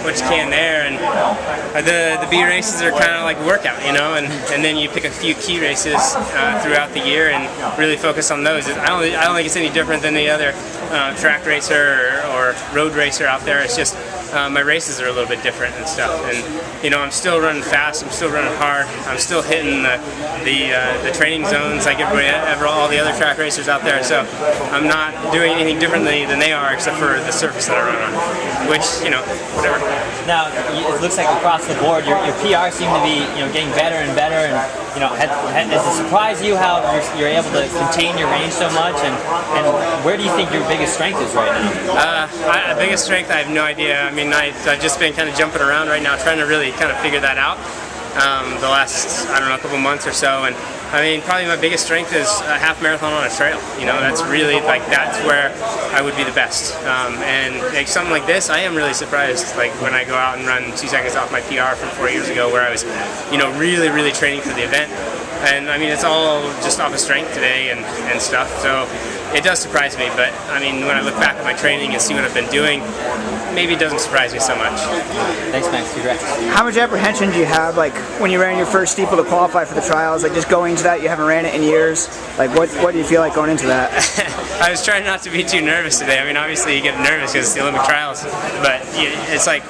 what you can there, and the B races are kind of like a workout, you know, and then you pick a few key races throughout the year and really focus on those. I don't think it's any different than the other track racer or road racer out there. It's just my races are a little bit different and stuff, and you know, I'm still running fast, I'm still running hard, I'm still hitting the training zones like all the other track racers out there, so I'm not doing anything differently than they are except for the surface that I run on, which, you know, whatever. Now, it looks like across the board, your PR seem to be, you know, getting better and better, and you know, does it surprise you how you're able to contain your range so much, and where do you think your biggest strength is right now? Biggest strength, I have no idea. I mean, I've just been kind of jumping around right now, trying to really kind of figure that out the last, I don't know, a couple months or so, and I mean, probably my biggest strength is a half marathon on a trail. You know, that's really, like, that's where I would be the best. And like something like this, I am really surprised, like when I go out and run 2 seconds off my PR from 4 years ago, where I was, you know, really, really training for the event. And I mean, it's all just off of strength today and stuff, so it does surprise me, but I mean, when I look back at my training and see what I've been doing, maybe it doesn't surprise me so much. Thanks, Max. Congrats. How much apprehension do you have, like, when you ran your first steeple to qualify for the trials, like, just going into that, you haven't ran it in years, like, what do you feel like going into that? I was trying not to be too nervous today. I mean, obviously you get nervous because it's the Olympic trials, but it's like,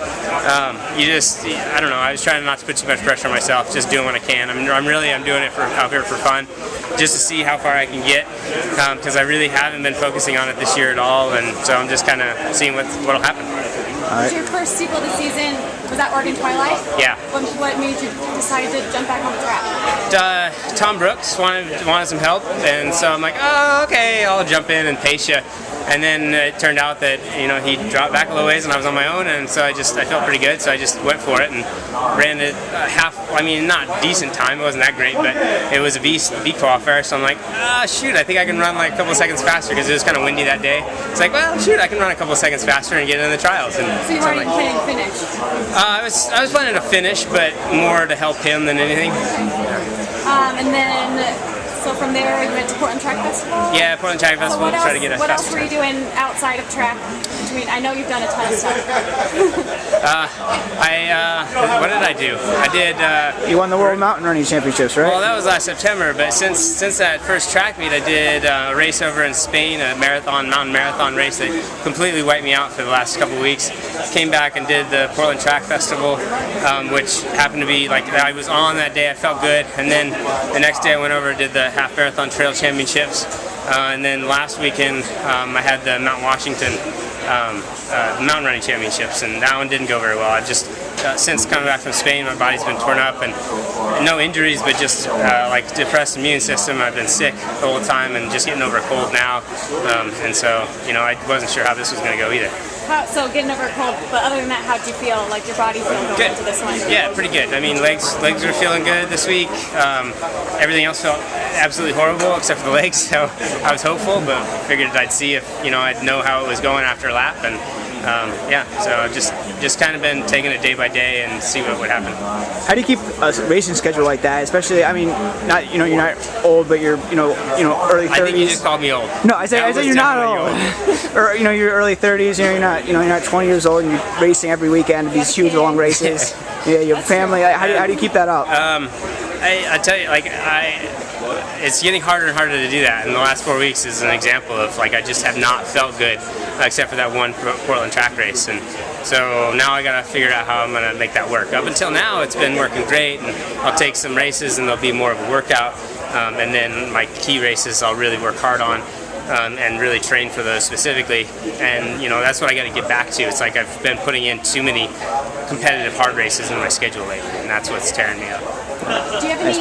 you just, I don't know, I was trying not to put too much pressure on myself, just doing what I can. I'm doing it out here for fun, just to see how far I can get, because I really haven't been focusing on it this year at all, and so I'm just kind of seeing what'll happen. Was your first steeple of the season, was that Oregon Twilight? Yeah. What made you decide to jump back on the track? Tom Brooks wanted some help, and so I'm like, oh, okay, I'll jump in and pace you. And then it turned out that, you know, he dropped back a little ways and I was on my own, and so I felt pretty good, so I just went for it and ran it I mean, not decent time, it wasn't that great, but it was a B qualifier, so I'm like, shoot, I think I can run like a couple seconds faster, because it was kind of windy that day. It's like, well, shoot, I can run a couple seconds faster and get in the trials. And so you weren't even planning to finish? I was planning to finish, but more to help him than anything. And then, so from there, you went to Portland Track Festival? Yeah, Portland Track Festival. So what else were you doing outside of track? I know you've done a ton of stuff. What did I do? I did. You won the World Mountain Running Championships, right? Well, that was last September, but since that first track meet, I did a race over in Spain, a mountain marathon race that completely wiped me out for the last couple of weeks. Came back and did the Portland Track Festival, which happened to be, like, I was on that day, I felt good, and then the next day I went over and did the half marathon trail championships, and then last weekend I had the Mount Washington mountain running championships, and that one didn't go very well. I've just since coming back from Spain, my body's been torn up, and no injuries, but just like depressed immune system. I've been sick the whole time and just getting over a cold now, and so, you know, I wasn't sure how this was going to go either. So getting over a cold, but other than that, how do you feel? Like your body feeling going into this one? Yeah, pretty good. I mean, legs are feeling good this week. Everything else felt absolutely horrible except for the legs, so I was hopeful, but figured I'd see if, you know, I'd know how it was going after a lap, and yeah, so I've just kind of been taking it day by day and see what would happen. How do you keep a racing schedule like that? Especially, I mean, not, you know, you're not old, but you're you know early 30s. I think you just called me old. No, I said you're not old. Or, you know, you're early 30s. You're not 20 years old, and you're racing every weekend, these huge long races. Yeah, you have family. How do you keep that up? I tell you, like, it's getting harder and harder to do that, and the last 4 weeks is an example of, like, I just have not felt good, except for that one Portland track race, and so now I gotta figure out how I'm gonna make that work. Up until now, it's been working great, and I'll take some races and they'll be more of a workout, and then my key races I'll really work hard on, and really train for those specifically, and you know, that's what I got to get back to. It's like I've been putting in too many competitive hard races in my schedule lately, and that's what's tearing me up. Do you have any